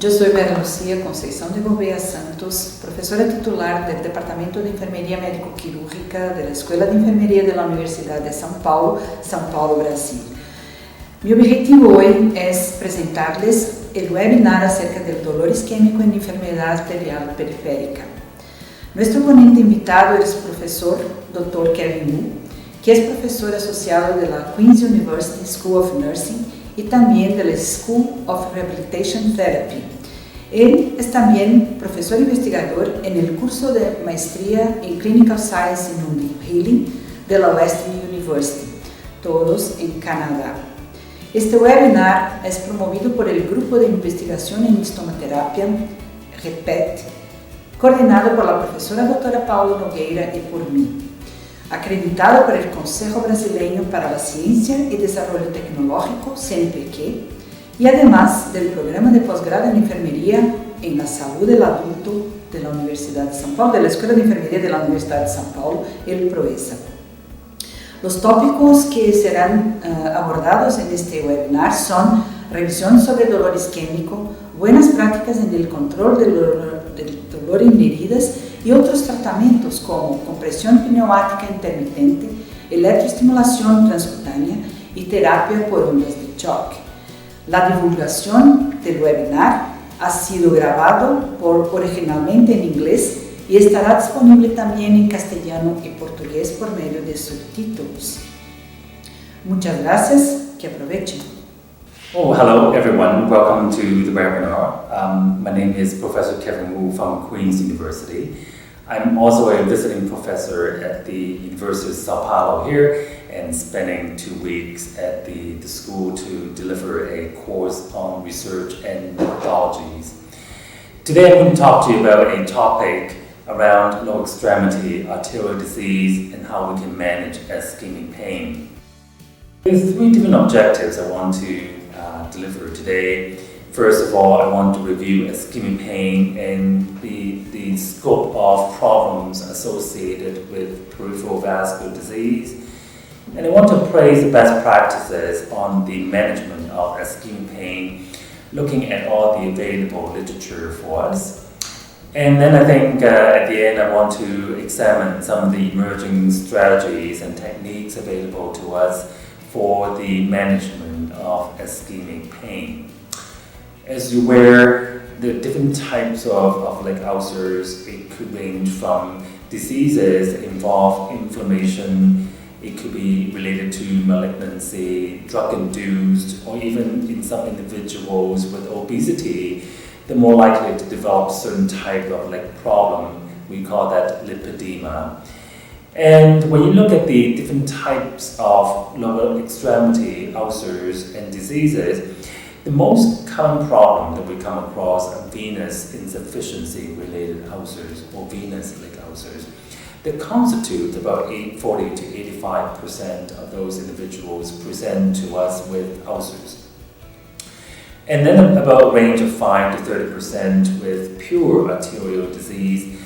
Yo soy María Lucía Conceição de Gouveia Santos, profesora titular del Departamento de Enfermería Médico-Quirúrgica de la Escuela de Enfermería de la Universidad de Sao Paulo, Brasil. Mi objetivo hoy es presentarles el webinar acerca del dolor isquémico en Enfermedad Arterial Periférica. Nuestro ponente invitado es el profesor Dr. Kevin Wu, que es profesor asociado de la Queen's University School of Nursing y también de la School of Rehabilitation Therapy. Él es también profesor investigador en el curso de maestría en Clinical Science and Healing de la Western University, todos en Canadá. Este webinar es promovido por el Grupo de Investigación en Estomaterapia, REPET, coordinado por la profesora Dra. Paula Nogueira y por mí, acreditado por el Consejo Brasileño para la Ciencia y Desarrollo Tecnológico, CNPq, y además del Programa de Posgrado en Enfermería en la Salud del Adulto de la Universidad de Sao Paulo, de la Escuela de Enfermería de la Universidad de Sao Paulo, el PROESA. Los tópicos que serán abordados en este webinar son revisión sobre dolor isquémico, buenas prácticas en el control del dolor en heridas y otros tratamientos como compresión pneumática intermitente, electroestimulación transcutánea y terapia por ondas de choque. La divulgación del webinar ha sido grabado originalmente en inglés y estará disponible también en castellano y portugués por medio de subtítulos. Muchas gracias, que aprovechen. Oh, hello everyone, welcome to the webinar. My name is Professor Kevin Wu from Queen's University. I'm also a visiting professor at the University of Sao Paulo here and spending 2 weeks at the school to deliver a course on research and methodologies. Today I'm going to talk to you about a topic around lower extremity arterial disease and how we can manage ischemic pain. There's 3 different objectives I want to deliver today. First of all, I want to review ischemic pain and the scope of problems associated with peripheral vascular disease. And I want to praise the best practices on the management of ischemic pain, looking at all the available literature for us. And then I think at the end I want to examine some of the emerging strategies and techniques available to us for the management of ischemic pain. As you're aware, the different types of leg ulcers, it could range from diseases that involve inflammation, it could be related to malignancy, drug-induced, or even in some individuals with obesity, they're more likely to develop certain type of leg problem. We call that lipedema. And when you look at the different types of lower extremity ulcers and diseases, the most common problem that we come across are venous insufficiency related ulcers or venous leg ulcers. That constitute about 40 to 85% of those individuals present to us with ulcers. And then about a range of 5 to 30% with pure arterial disease.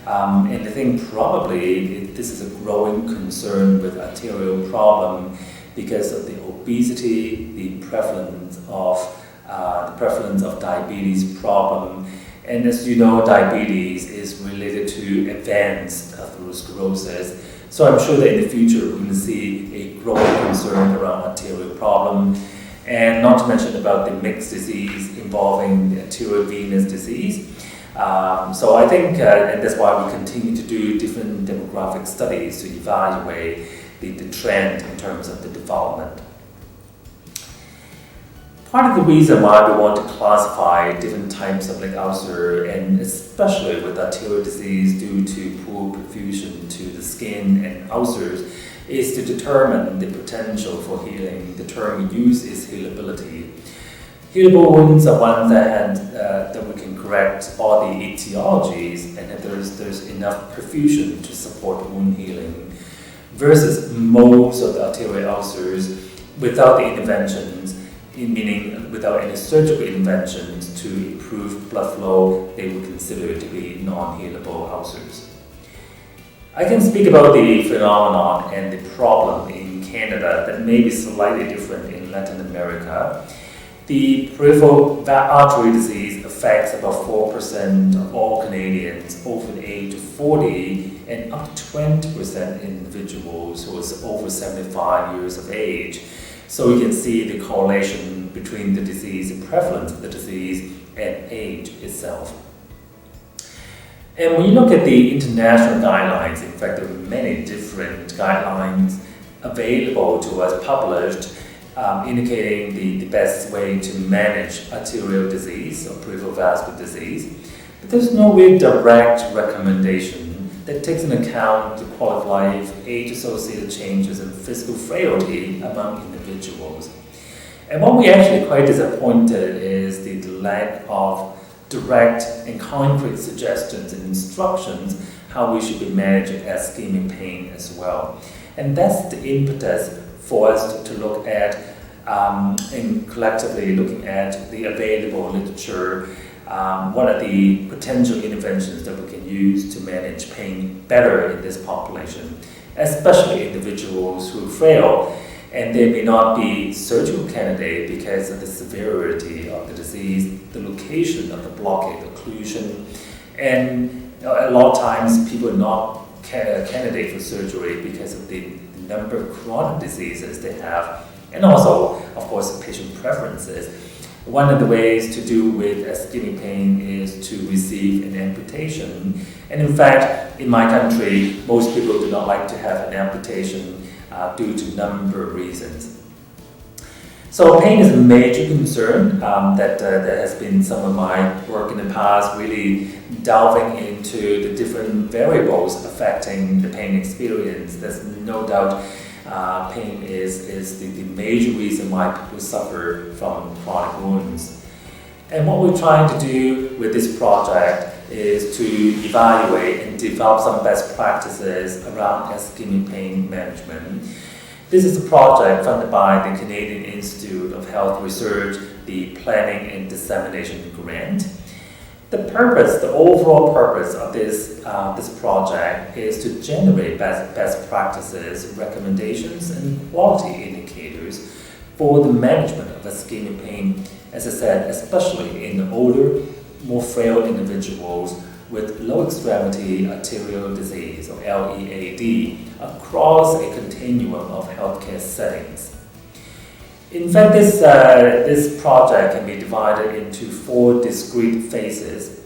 And I think probably this is a growing concern with arterial problem because of the obesity, the prevalence of diabetes problem. And as you know, diabetes is related to advanced atherosclerosis. So I'm sure that in the future we're going to see a growing concern around arterial problem. And not to mention about the mixed disease involving the arteriovenous disease. So I think, and that's why we continue to do different demographic studies to evaluate the trend in terms of the development. Part of the reason why we want to classify different types of leg ulcer, and especially with arterial disease due to poor perfusion to the skin and ulcers, is to determine the potential for healing. The term we use is healability. Healable wounds are ones that we can correct all the etiologies and that there's enough perfusion to support wound healing, versus most of the arterial ulcers without the interventions, meaning without any surgical interventions to improve blood flow, they would consider to be non-healable ulcers. I can speak about the phenomenon and the problem in Canada that may be slightly different in Latin America. the peripheral artery disease affects about 4% of all Canadians over the age of 40 and up to 20% individuals who is over 75 years of age. So you can see the correlation between the disease, the prevalence of the disease, and age itself. And when you look at the international guidelines, in fact, there are many different guidelines available to us, published, indicating the best way to manage arterial disease or peripheral vascular disease. But there's no real direct recommendation that takes into account the quality of life, age-associated changes, and physical frailty among individuals. And what we actually quite disappointed is the lack of direct and concrete suggestions and instructions how we should be managing ischemic pain as well. And that's the impetus for us to look at and collectively looking at the available literature. What are the potential interventions that we can use to manage pain better in this population, especially individuals who fail and they may not be surgical candidate because of the severity of the disease, the location of the blockade, occlusion, and a lot of times people are not candidate for surgery because of the number of chronic diseases they have, and also, of course, patient preferences. One of the ways to deal with ischemic pain is to receive an amputation, and in fact, in my country, most people do not like to have an amputation due to a number of reasons. So pain is a major concern that has been some of my work in the past, really delving into the different variables affecting the pain experience. There's no doubt pain is the major reason why people suffer from chronic wounds. And what we're trying to do with this project is to evaluate and develop some best practices around ischemic pain management. This is a project funded by the Canadian Institute of Health Research, the Planning and Dissemination Grant. The overall purpose of this project is to generate best practices, recommendations, and quality indicators for the management of ischemic pain, as I said, especially in older, more frail individuals with low extremity arterial disease, or LEAD, across a continuum of healthcare settings. In fact, this project can be divided into 4 discrete phases.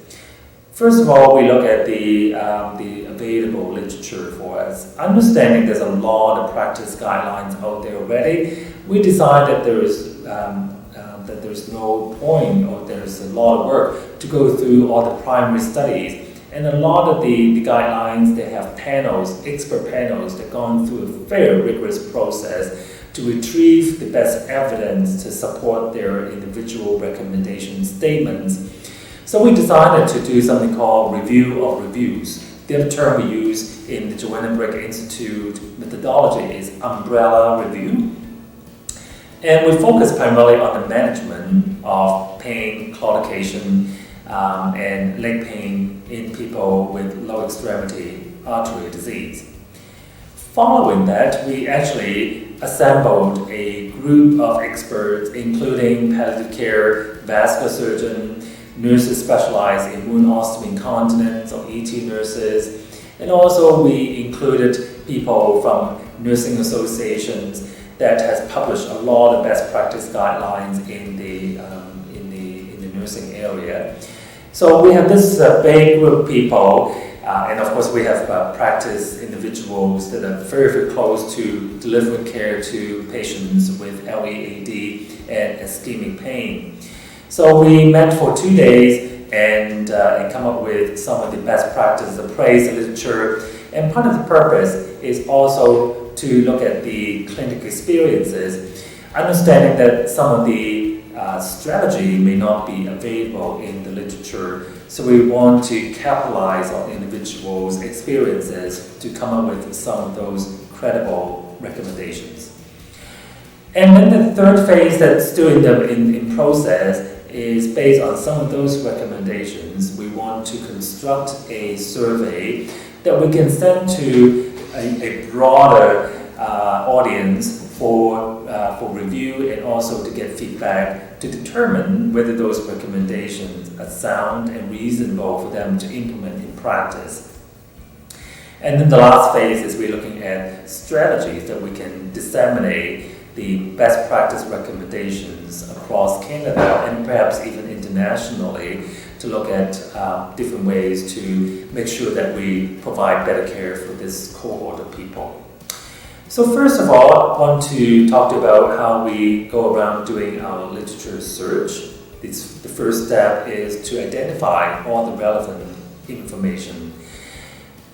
First of all, we look at the available literature for us. Understanding there's a lot of practice guidelines out there already, we decided that there's no point, or there's a lot of work to go through all the primary studies. And a lot of the guidelines, they have panels, expert panels, that gone through a very rigorous process to retrieve the best evidence to support their individual recommendation statements. So we decided to do something called review of reviews. The other term we use in the Joanna Brick Institute methodology is umbrella review. And we focus primarily on the management of pain, claudication, and leg pain in people with low extremity arterial disease. Following that, we actually assembled a group of experts, including palliative care, vascular surgeon, nurses specialized in wound ostomy incontinence, or ET nurses, and also we included people from nursing associations that has published a lot of best practice guidelines in the nursing area. So we have this big group of people, and of course we have practice individuals that are very, very close to delivering care to patients with LEAD and ischemic pain. So we met for 2 days and come up with some of the best practices, appraise the literature, and part of the purpose is also to look at the clinical experiences, understanding that some of the strategy may not be available in the literature, so we want to capitalize on individuals' experiences to come up with some of those credible recommendations. And then the third phase that's still in process is based on some of those recommendations. We want to construct a survey that we can send to a broader audience for review and also to get feedback to determine whether those recommendations are sound and reasonable for them to implement in practice. And then the last phase is we're looking at strategies that we can disseminate the best practice recommendations across Canada and perhaps even internationally to look at different ways to make sure that we provide better care for this cohort of people. So first of all, I want to talk about how we go around doing our literature search. The first step is to identify all the relevant information.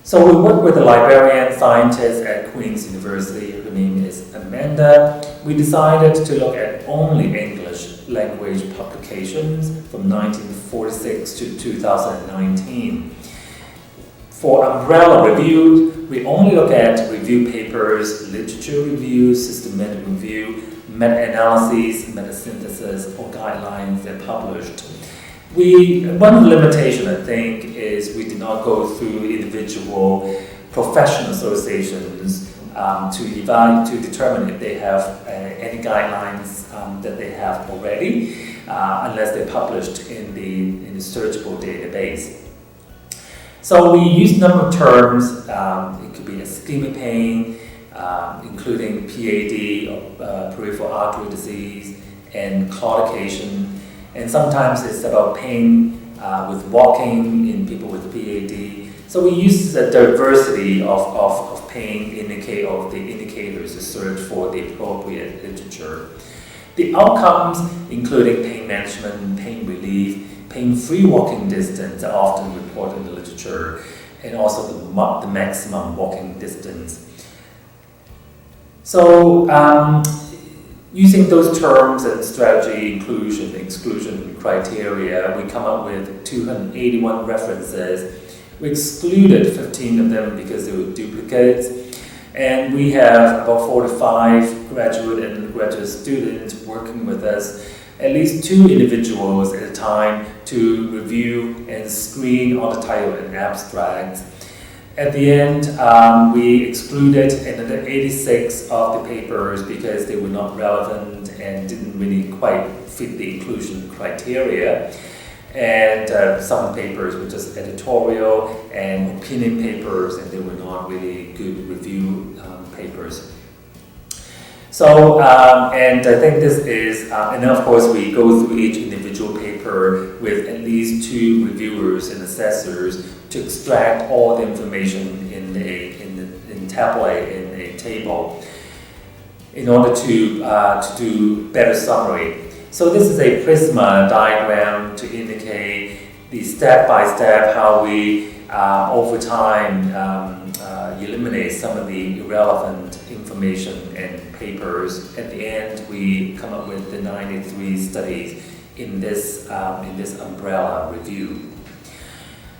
So we work with a librarian scientist at Queen's University. Her name is Amanda. We decided to look at only English language publications from 1946 to 2019. For umbrella review, we only look at review papers, literature review, systematic review, meta-analyses, meta-synthesis, or guidelines that are published. One of the limitations, I think, is we did not go through individual professional associations to determine if they have any guidelines that they have already, unless they're published in the searchable database. So we use a number of terms. It could be ischemic pain, including PAD, peripheral artery disease, and claudication. And sometimes it's about pain with walking in people with PAD. So we use a diversity of pain indicators to search for the appropriate literature. The outcomes, including pain management, pain relief, pain-free walking distance are often reported in the literature, and also the maximum walking distance. So using those terms and strategy, inclusion, exclusion criteria, we come up with 281 references. We excluded 15 of them because they were duplicates. And we have about 45 graduate and undergraduate students working with us, at least 2 individuals at a time, to review and screen all the title and abstracts. At the end, we excluded another 86 of the papers because they were not relevant and didn't really quite fit the inclusion criteria. And some papers were just editorial and opinion papers, and they were not really good review papers. So, and I think this is, and then of course we go through each individual paper with at least 2 reviewers and assessors to extract all the information in tabulate in a table in order to do better summary. So this is a prisma diagram to indicate the step-by-step how we over time eliminate some of the irrelevant information and papers. At the end, we come up with the 93 studies in this umbrella review.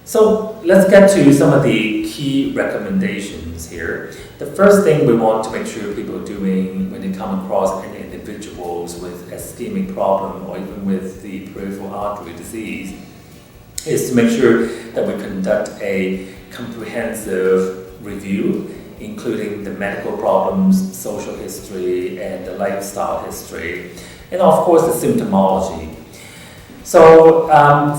So let's get to some of the key recommendations here. The first thing we want to make sure people are doing when they come across any individuals with ischemic problem or even with the peripheral artery disease is to make sure that we conduct a comprehensive review, including the medical problems, social history, and the lifestyle history, and of course the symptomology. So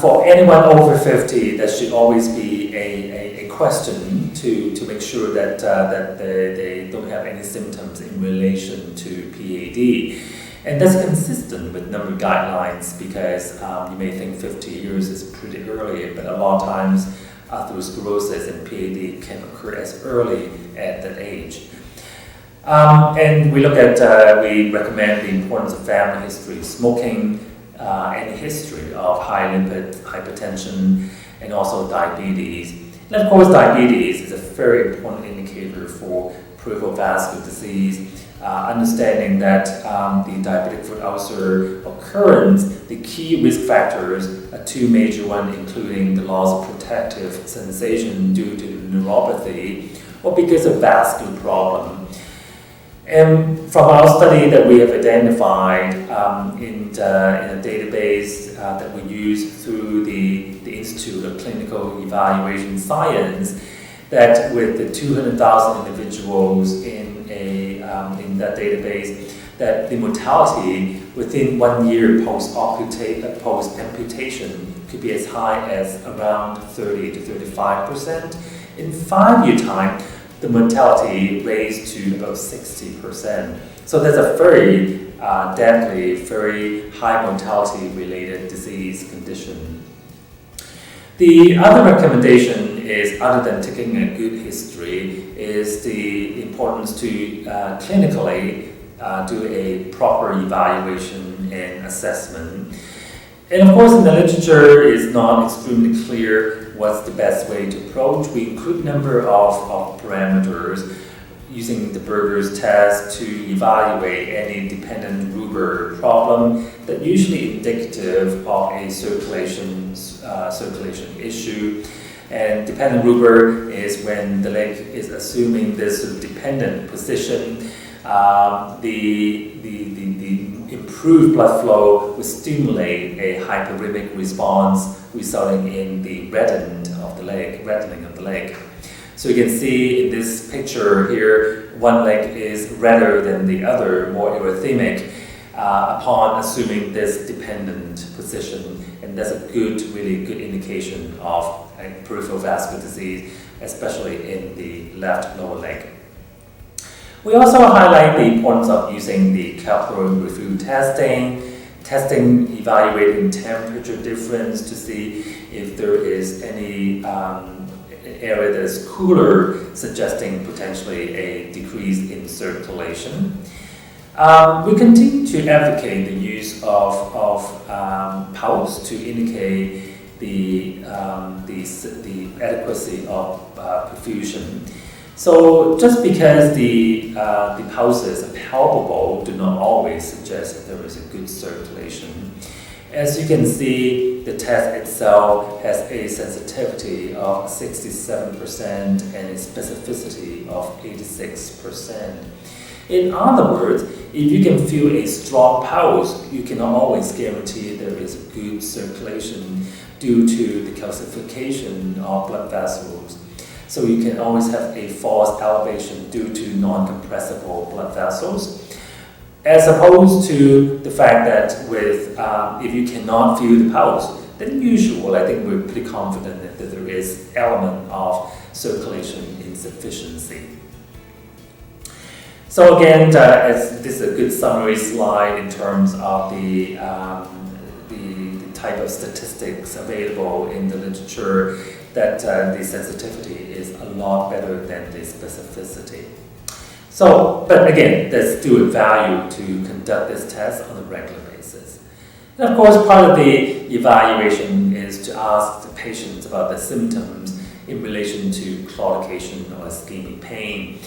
for anyone over 50, there should always be a question to make sure that they don't have any symptoms in relation to PAD. And that's consistent with number of guidelines because you may think 50 years is pretty early, but a lot of times atherosclerosis and PAD can occur as early at that age. And we recommend the importance of family history, smoking, any history of high lipid, hypertension, and also diabetes. And of course, diabetes is a very important indicator for peripheral vascular disease. Understanding that the diabetic foot ulcer occurrence, the key risk factors are 2 major ones, including the loss of protective sensation due to neuropathy or because of vascular problem. And from our study that we have identified in a database that we use through the Institute of Clinical Evaluation Science, that with the 200,000 individuals in in that database that the mortality within 1 year post-amputation could be as high as around 30 to 35%. In 5-year time, the mortality raised to about 60%. So that's a very deadly, very high mortality-related disease condition. The other recommendation is, other than taking a good history, is the importance to clinically do a proper evaluation and assessment. And of course, in the literature, it's not extremely clear what's the best way to approach. We include a number of parameters using the Berger's test to evaluate any dependent ruber problem that usually indicative of a circulation issue. And dependent ruber is when the leg is assuming this sort of dependent position. The improved blood flow will stimulate a hyperemic response, resulting in the reddening of the leg. So you can see in this picture here, one leg is redder than the other, more erythemic, upon assuming this dependent position. And that's a really good indication of peripheral vascular disease, especially in the left lower leg. We also highlight the importance of using the capillary review testing, evaluating temperature difference to see if there is any area that is cooler, suggesting potentially a decrease in circulation. We continue to advocate the use of pulse to indicate the adequacy of perfusion. So just because the pulses are palpable do not always suggest that there is a good circulation. As you can see, the test itself has a sensitivity of 67% and a specificity of 86%. In other words, if you can feel a strong pulse, you cannot always guarantee there is good circulation due to the calcification of blood vessels. So you can always have a false elevation due to non-compressible blood vessels, as opposed to the fact that if you cannot feel the pulse, then usually I think we're pretty confident that there is element of circulation insufficiency. So again, this is a good summary slide in terms of the type of statistics available in the literature, that the sensitivity is a lot better than the specificity. So, but again, there's still a value to conduct this test on a regular basis. And of course, part of the evaluation is to ask the patients about the symptoms in relation to claudication or ischemic pain.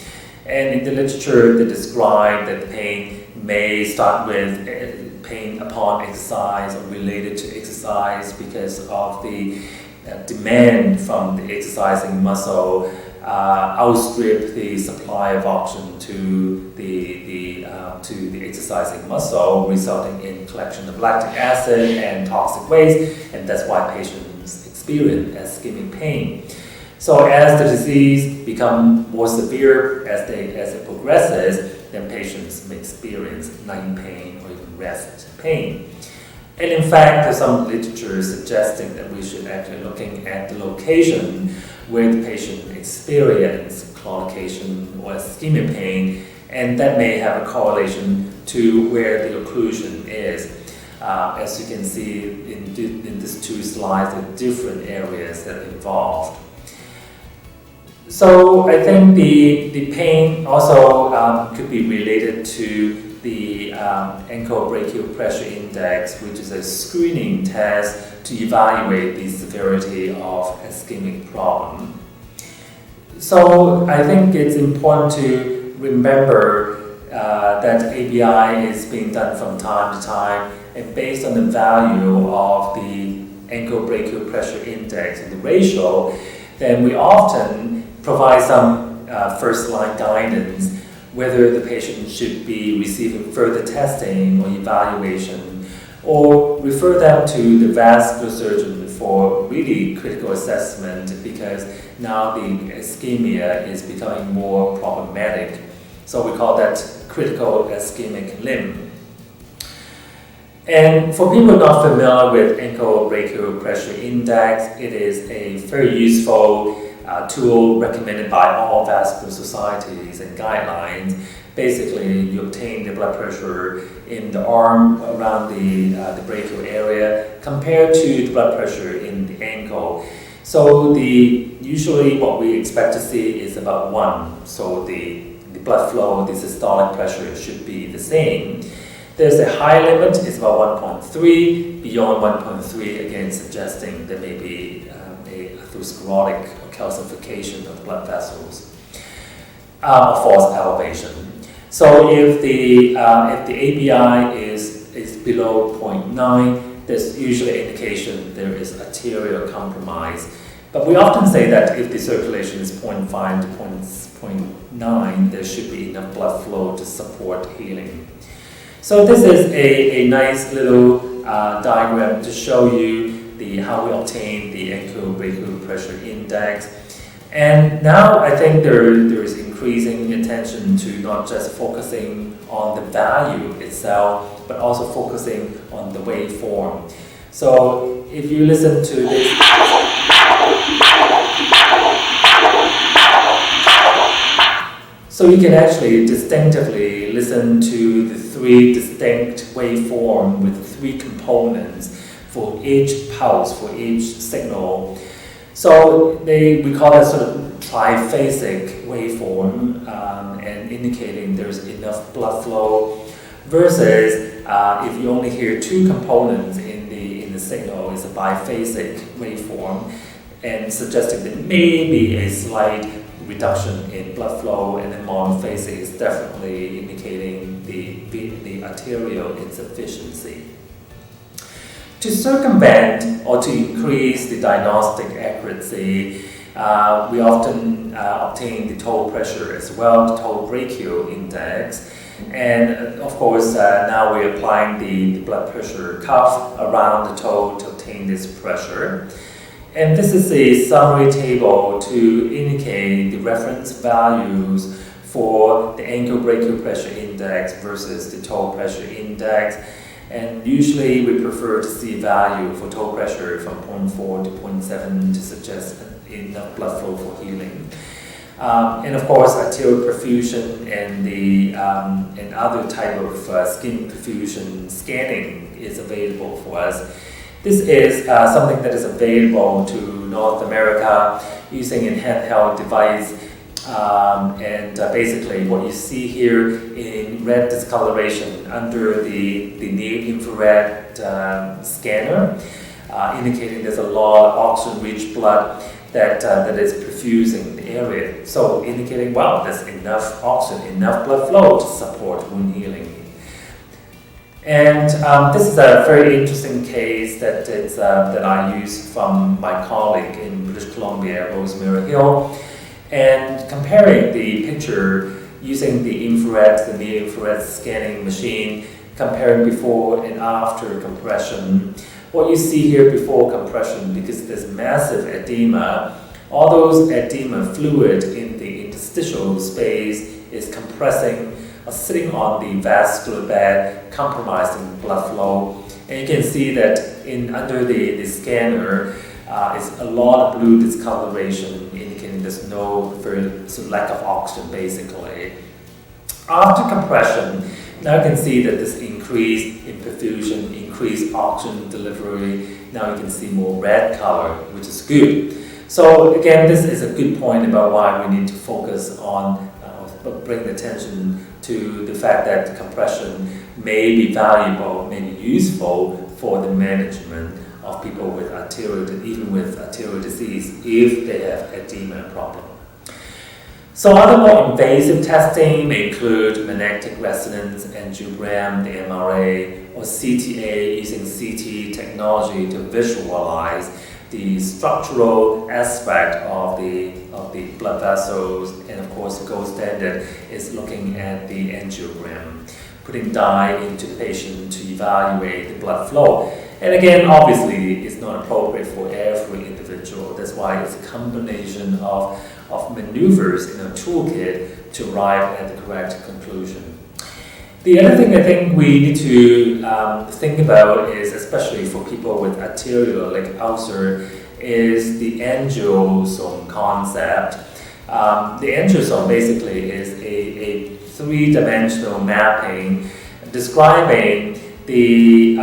And in the literature, they describe that the pain may start with pain upon exercise or related to exercise because of the demand from the exercising muscle outstrip the supply of oxygen to the exercising muscle, resulting in collection of lactic acid and toxic waste, and that's why patients experience ischemic pain. So as the disease becomes more severe as it progresses, then patients may experience nagging pain or even rest pain. And in fact, there's some literature suggesting that we should actually looking at the location where the patient experiences claudication or ischemic pain, and that may have a correlation to where the occlusion is. As you can see in these two slides, there are different areas that are involved. So I think the pain also could be related to the ankle brachial pressure index, which is a screening test to evaluate the severity of ischemic problem. So I think it's important to remember that ABI is being done from time to time, and based on the value of the ankle brachial pressure index and the ratio, then we often provide some first-line guidance whether the patient should be receiving further testing or evaluation, or refer them to the vascular surgeon for really critical assessment, because now the ischemia is becoming more problematic. So we call that critical ischemic limb. And for people not familiar with ankle brachial pressure index, it is a very useful tool recommended by all vascular societies and guidelines. Basically, you obtain the blood pressure in the arm around the brachial area compared to the blood pressure in the ankle. So usually what we expect to see is about 1. So the blood flow, the systolic pressure should be the same. There's a high limit, it's about 1.3. Beyond 1.3, again suggesting there may be a atherosclerotic or calcification of the blood vessels, or false elevation. So if the ABI is below 0.9, there's usually an indication there is arterial compromise. But we often say that if the circulation is 0.5 to 0.9, there should be enough blood flow to support healing. So this is a nice little diagram to show you how we obtain the ankle brachial pressure index. And now I think there is increasing attention to not just focusing on the value itself, but also focusing on the waveform. So if you listen to this, so you can actually distinctively listen to the 3 distinct waveform with 3 components for each pulse, for each signal. So we call that sort of triphasic waveform, and indicating there's enough blood flow, versus if you only hear 2 components in the signal, it's a biphasic waveform, and suggesting that maybe a slight reduction in blood flow, and then monophasic is definitely indicating the arterial insufficiency. To circumvent or to increase the diagnostic accuracy, we often obtain the total pressure as well, the total brachial index. And of course, now we're applying the blood pressure cuff around the toe to obtain this pressure. And this is a summary table to indicate the reference values for the ankle brachial pressure index versus the toe pressure index. And usually we prefer to see value for toe pressure from 0.4 to 0.7 to suggest enough blood flow for healing. And of course, arterial perfusion and other type of skin perfusion scanning is available for us. This is something that is available to North America using a handheld device. Basically what you see here in red discoloration under the near-infrared scanner, indicating there's a lot of oxygen-rich blood that is perfusing the area. So indicating, well, there's enough oxygen, enough blood flow to support wound healing. And this is a very interesting case that I used from my colleague in British Columbia, Rosemary Hill, and comparing the picture using the infrared, the near-infrared scanning machine, comparing before and after compression. What you see here before compression, because there's massive edema, all those edema fluid in the interstitial space is compressing or sitting on the vascular bed, compromising blood flow. And you can see that under the scanner is a lot of blue discoloration, indicating there's lack of oxygen basically. After compression, now you can see that this increase in perfusion, increased oxygen delivery. Now you can see more red color, which is good. So again, this is a good point about why we need to focus on, bring attention to the fact that compression may be valuable, may be useful for the management of people with even with arterial disease, if they have edema problem. So other more invasive testing may include magnetic resonance, angiogram, the MRA, or CTA, using CT technology to visualize the structural aspect of the blood vessels. And of course, the gold standard is looking at the angiogram, putting dye into the patient to evaluate the blood flow. And again, obviously, it's not appropriate for every individual. That's why it's a combination of maneuvers in a toolkit to arrive at the correct conclusion. The other thing I think we need to think about is, especially for people with arterial, like ulcer, is the angiosome concept. The angiosome basically is a three-dimensional mapping describing the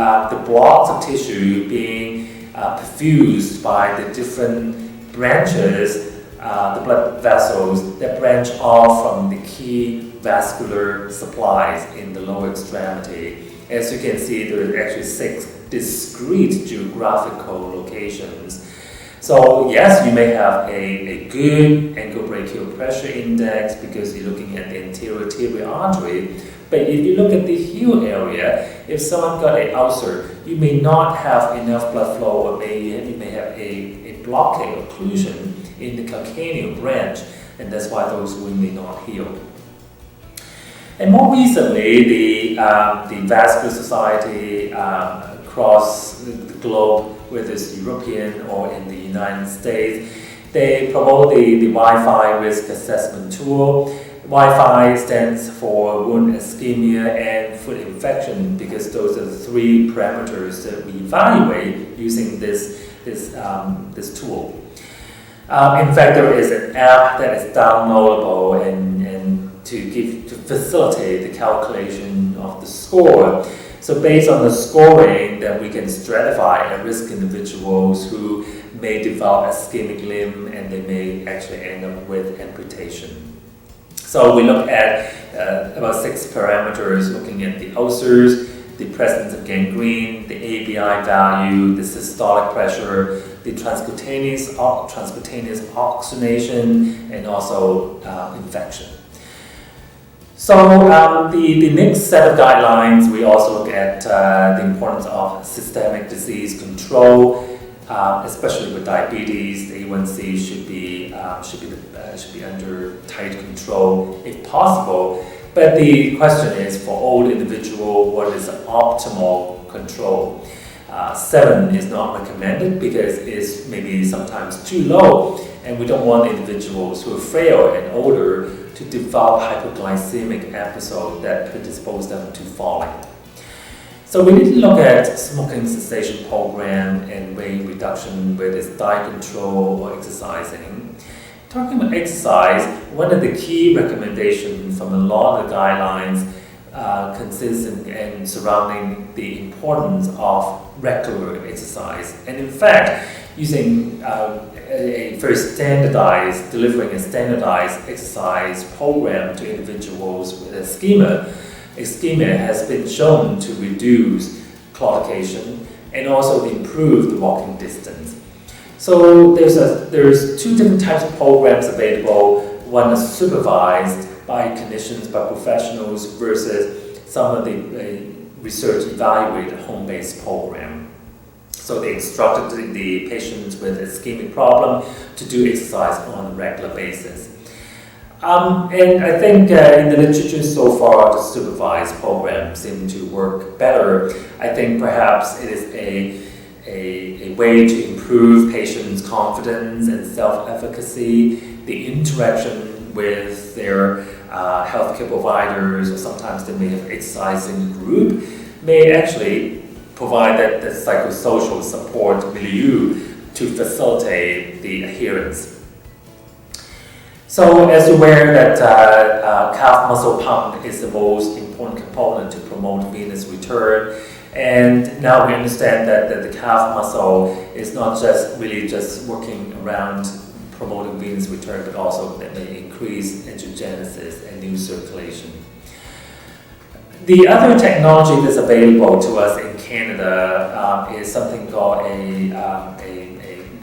blocks of tissue being perfused by the different branches, the blood vessels that branch off from the key vascular supplies in the lower extremity. As you can see, there are actually 6 discrete geographical locations. So yes, you may have a good ankle brachial pressure index because you're looking at the anterior tibial artery. But if you look at the heel area, if someone got an ulcer, you may not have enough blood flow, or you may have a blockade or occlusion in the calcaneal branch, and that's why those wounds may not heal. And more recently, the Vascular Society across the globe, whether it's European or in the United States, they promote the Wi-Fi risk assessment tool. Wi-Fi stands for wound ischemia and foot infection because those are the 3 parameters that we evaluate using this tool. In fact, there is an app that is downloadable and to facilitate the calculation of the score. So based on the scoring, then we can stratify at-risk individuals who may develop ischemic limb and they may actually end up with amputation. So we look at about 6 parameters, looking at the ulcers, the presence of gangrene, the ABI value, the systolic pressure, the transcutaneous oxygenation, and also infection. So the next set of guidelines, we also look at the importance of systemic disease control, especially with diabetes. The A1C should be under tight control if possible. But the question is, for old individual, what is optimal control? 7 is not recommended because it's maybe sometimes too low, and we don't want individuals who are frail and older to develop hypoglycemic episode that predispose them to falling. So we need to look at smoking cessation program and weight reduction, whether it's diet control or exercising. Talking about exercise, one of the key recommendations from a lot of the guidelines consists in surrounding the importance of regular exercise. And in fact, using delivering a standardized exercise program to individuals with ischemia has been shown to reduce claudication and also improve the walking distance. So there's 2 different types of programs available. One is supervised by clinicians, by professionals, versus some of the research evaluated home-based program. So they instructed the patients with ischemic problem to do exercise on a regular basis. And I think in the literature so far, the supervised programs seem to work better. I think perhaps it is a way to improve patients' confidence and self-efficacy, the interaction with their healthcare providers, or sometimes they may have exercising group, may actually provide that psychosocial support milieu to facilitate the adherence. So as you're aware that calf muscle pump is the most important component to promote venous return, and now we understand that the calf muscle is not just working around promoting venous return, but also that may increase angiogenesis and new circulation. The other technology that's available to us in Canada is something called a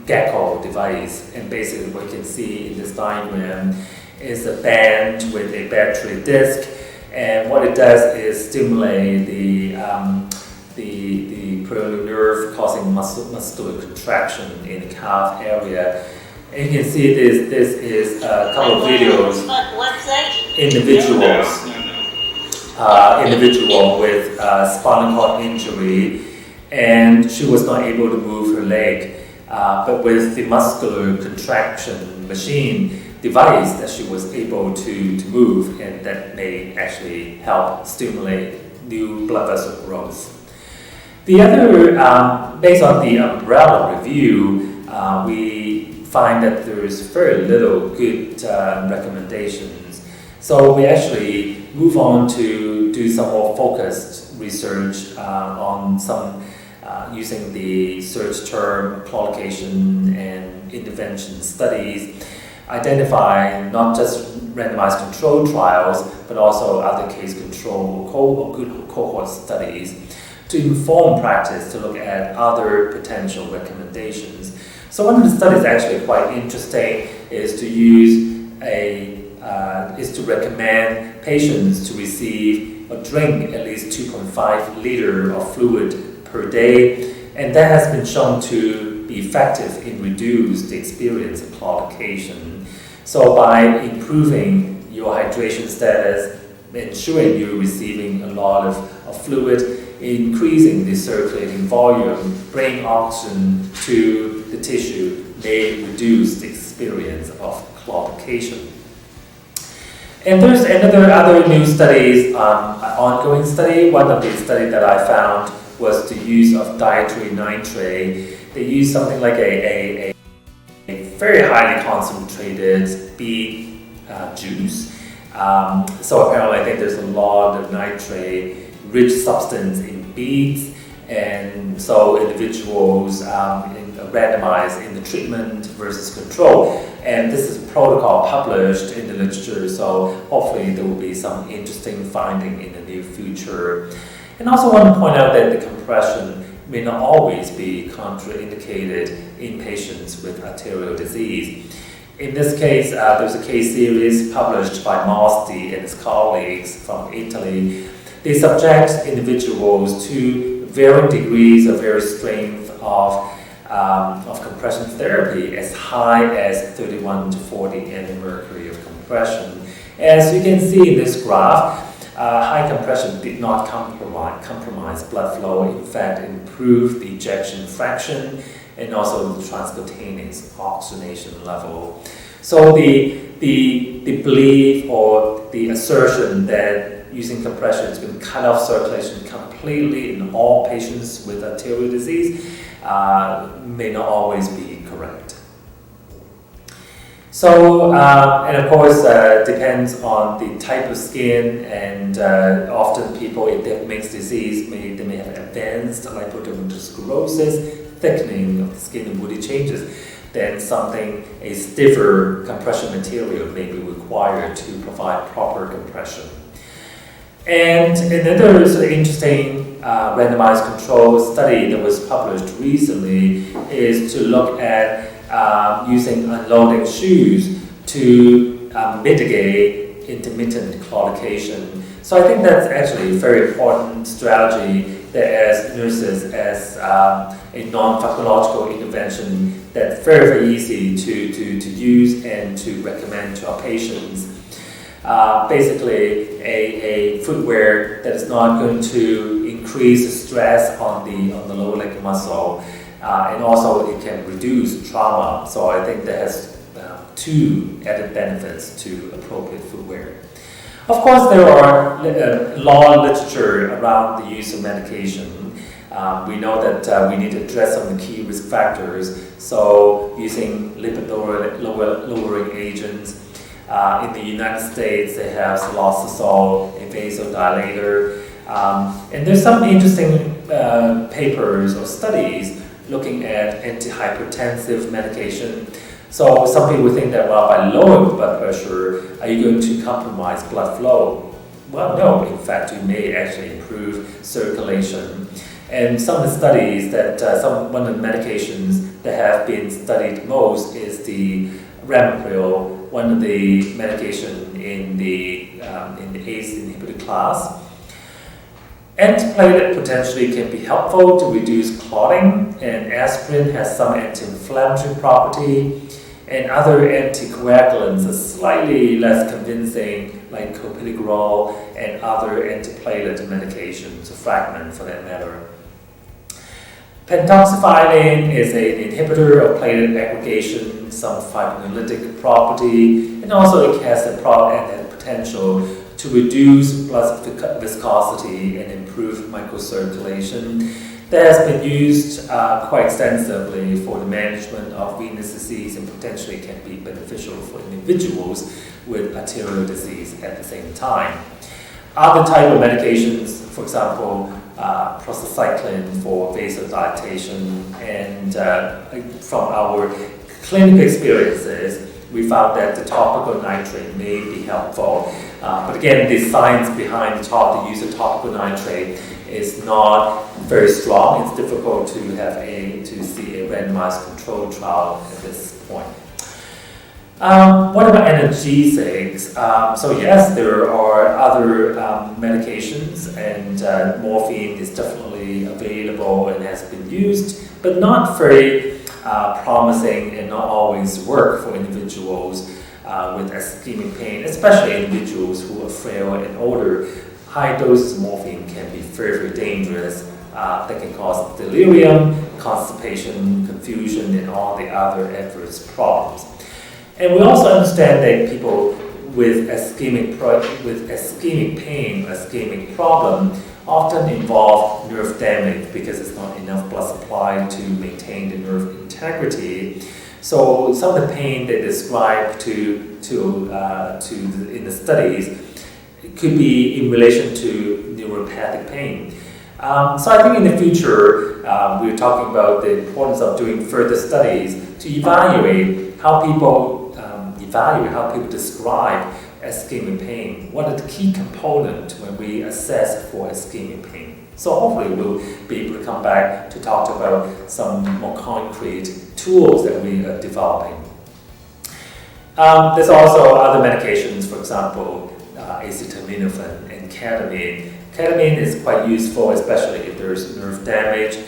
gecko device, and basically what you can see in this diagram is a band with a battery disc, and what it does is stimulate the peroneal nerve, causing muscular contraction in the calf area. And you can see this is a couple of videos. Individual with spinal cord injury, and she was not able to move her leg. But with the muscular contraction machine, device that she was able to move, and that may actually help stimulate new blood vessel growth. The other, based on the umbrella review, we find that there is very little good recommendations. So we actually move on to do some more focused research on some using the search term, claudication, and intervention studies, identify not just randomized control trials, but also other case control or good cohort studies to inform practice to look at other potential recommendations. So one of the studies actually quite interesting is to recommend patients to receive or drink at least 2.5 liter of fluid per day, and that has been shown to be effective in reduce the experience of claudication. So by improving your hydration status, ensuring you're receiving a lot of fluid, increasing the circulating volume, bringing oxygen to the tissue may reduce the experience of claudication. And there's other new studies, ongoing study. One of the studies that I found was the use of dietary nitrate. They use something like a very highly concentrated beet juice. So apparently I think there's a lot of nitrate-rich substance in beets, and so individuals randomized in the treatment versus control. And this is a protocol published in the literature, so hopefully there will be some interesting finding in the near future. And I also want to point out that the compression may not always be contraindicated in patients with arterial disease. In this case, there's a case series published by Mosti and his colleagues from Italy. They subject individuals to varying degrees of varying strength of compression therapy, as high as 31 to 40 mmHg of compression. As you can see in this graph, high compression did not compromise blood flow. In fact, improved the ejection fraction and also the transcutaneous oxygenation level. So the belief or the assertion that using compression is going to cut off circulation completely in all patients with arterial disease may not always be correct. So, and of course, depends on the type of skin, and often people, if they have mixed disease, they may have advanced lipodermatosclerosis, thickening of the skin and woody changes. Then a stiffer compression material may be required to provide proper compression. And another sort of interesting randomized control study that was published recently is to look at using unloading shoes to mitigate intermittent claudication. So I think that's actually a very important strategy that as nurses, as a non-pharmacological intervention that's very, very easy to use and to recommend to our patients. Basically a footwear that is not going to increase the stress on the lower leg muscle, and also it can reduce trauma. So I think that has two added benefits to appropriate footwear. Of course, there are long literature around the use of medication. We know that we need to address some of the key risk factors. So using lipid lowering agents. In the United States, they have cilostazol, a vasodilator. And there's some interesting papers or studies looking at antihypertensive medication. So some people think that, well, by lowering blood pressure, are you going to compromise blood flow? Well, no. In fact, you may actually improve circulation. And some of the studies that one of the medications that have been studied most is the ramipril, one of the medication in the ACE inhibitor class. Antiplatelet potentially can be helpful to reduce clotting, and aspirin has some anti-inflammatory property, and other anticoagulants are slightly less convincing, like clopidogrel and other antiplatelet medications, a fragment for that matter. Pentoxifylline is an inhibitor of platelet aggregation, some fibrinolytic property, and also it has the potential to reduce blood viscosity and improve microcirculation. That has been used quite extensively for the management of venous disease and potentially can be beneficial for individuals with arterial disease at the same time. Other type of medications, for example, prostacyclin for vasodilatation, and from our clinical experiences, we found that the topical nitrate may be helpful. But again, the science behind the use of topical nitrate is not very strong. It's difficult to see a randomized controlled trial at this point. What about analgesics? So yes, there are other medications, and morphine is definitely available and has been used, but not very promising and not always work for individuals with ischemic pain, especially individuals who are frail and older. High doses of morphine can be very, very dangerous. That can cause delirium, constipation, confusion, and all the other adverse problems. And we also understand that people with ischemic pain, ischemic problem, often involve nerve damage because there's not enough blood supply to maintain the nerve integrity. So some of the pain they describe in the studies could be in relation to neuropathic pain. So I think in the future, we're talking about the importance of doing further studies to evaluate how people describe ischemic pain. What are the key components when we assess for ischemic pain? So hopefully we'll be able to come back to talk about some more concrete tools that we are developing. There's also other medications, for example, acetaminophen and ketamine. Ketamine is quite useful, especially if there's nerve damage.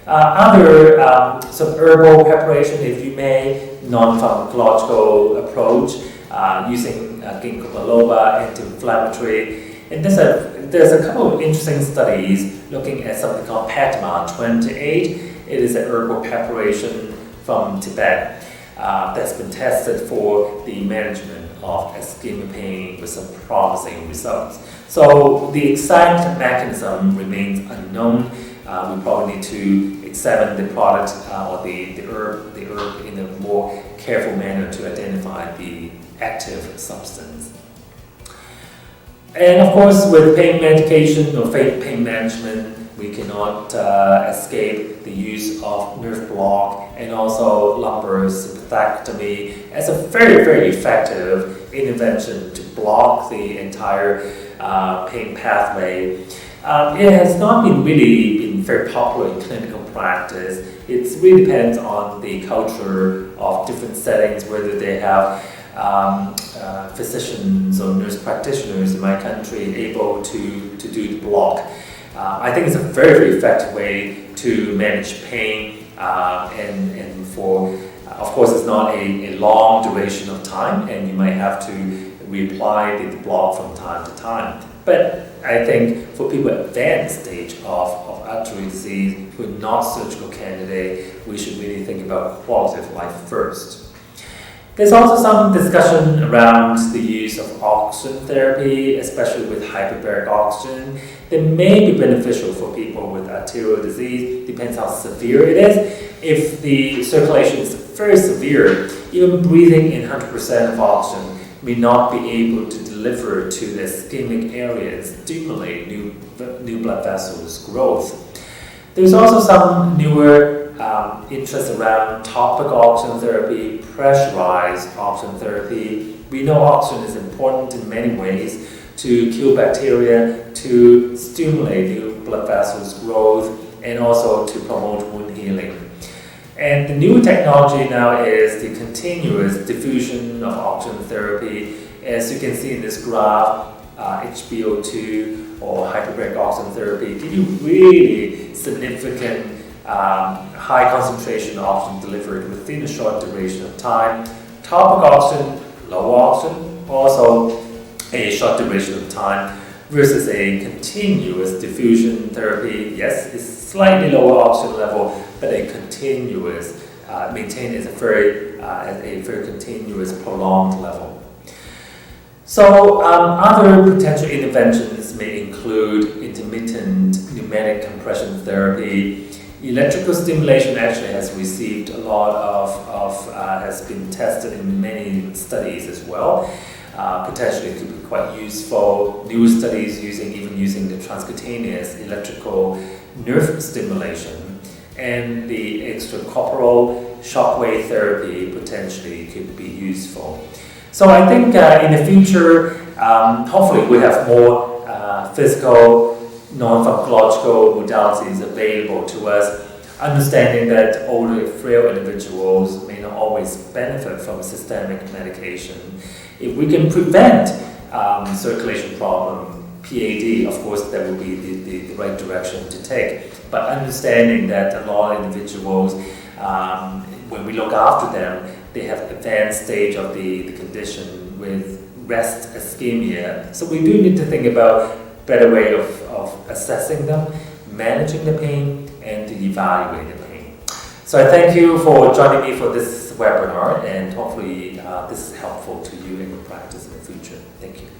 Some herbal preparation, if you may, non-pharmacological approach, using ginkgo biloba, anti-inflammatory. And there's a couple of interesting studies looking at something called Padma 28. It is an herbal preparation from Tibet that's been tested for the management of ischemic pain with some promising results. So the exact mechanism remains unknown. We probably need to examine the product or the herb in a more careful manner to identify the active substance. And of course, with pain medication or pain management, we cannot escape the use of nerve block and also lumbar sympathectomy as a very, very effective intervention to block the entire pain pathway. It has not been very popular in clinical practice. It really depends on the culture of different settings, whether they have physicians or nurse practitioners in my country able to do the block. I think it's a very, very effective way to manage pain, and for, of course, it's not a long duration of time, and you might have to reapply the block from time to time. But I think for people at advanced stage of arterial disease who are not surgical candidate, we should really think about quality of life first. There's also some discussion around the use of oxygen therapy, especially with hyperbaric oxygen. That may be beneficial for people with arterial disease, depends how severe it is. If the circulation is very severe, even breathing in 100% of oxygen may not be able to deliver to the ischemic area and stimulate new blood vessels growth. There's also some newer interest around topical oxygen therapy, pressurized oxygen therapy. We know oxygen is important in many ways to kill bacteria, to stimulate new blood vessels growth, and also to promote wound healing. And the new technology now is the continuous diffusion of oxygen therapy. As you can see in this graph, HbO2 or hyperbaric oxygen therapy give you really significant high concentration of oxygen delivered within a short duration of time. Topical oxygen, low oxygen, also a short duration of time. versus a continuous diffusion therapy. Yes, it's slightly lower oxygen level, but a continuous, maintained at a very continuous, prolonged level. So other potential interventions may include intermittent pneumatic compression therapy. Electrical stimulation actually has received a lot has been tested in many studies as well. Potentially it could be quite useful. New studies even using the transcutaneous electrical nerve stimulation, and the extracorporeal shockwave therapy potentially could be useful. So I think in the future, hopefully we have more physical, non-pharmacological modalities available to us, understanding that older, frail individuals may not always benefit from systemic medication. If we can prevent circulation problem, PAD, of course, that would be the right direction to take. But understanding that a lot of individuals, when we look after them, they have advanced stage of the condition with rest ischemia. So we do need to think about better way of assessing them, managing the pain, and to evaluate the pain. So I thank you for joining me for this webinar, and hopefully this is helpful to you in your practice in the future. Thank you.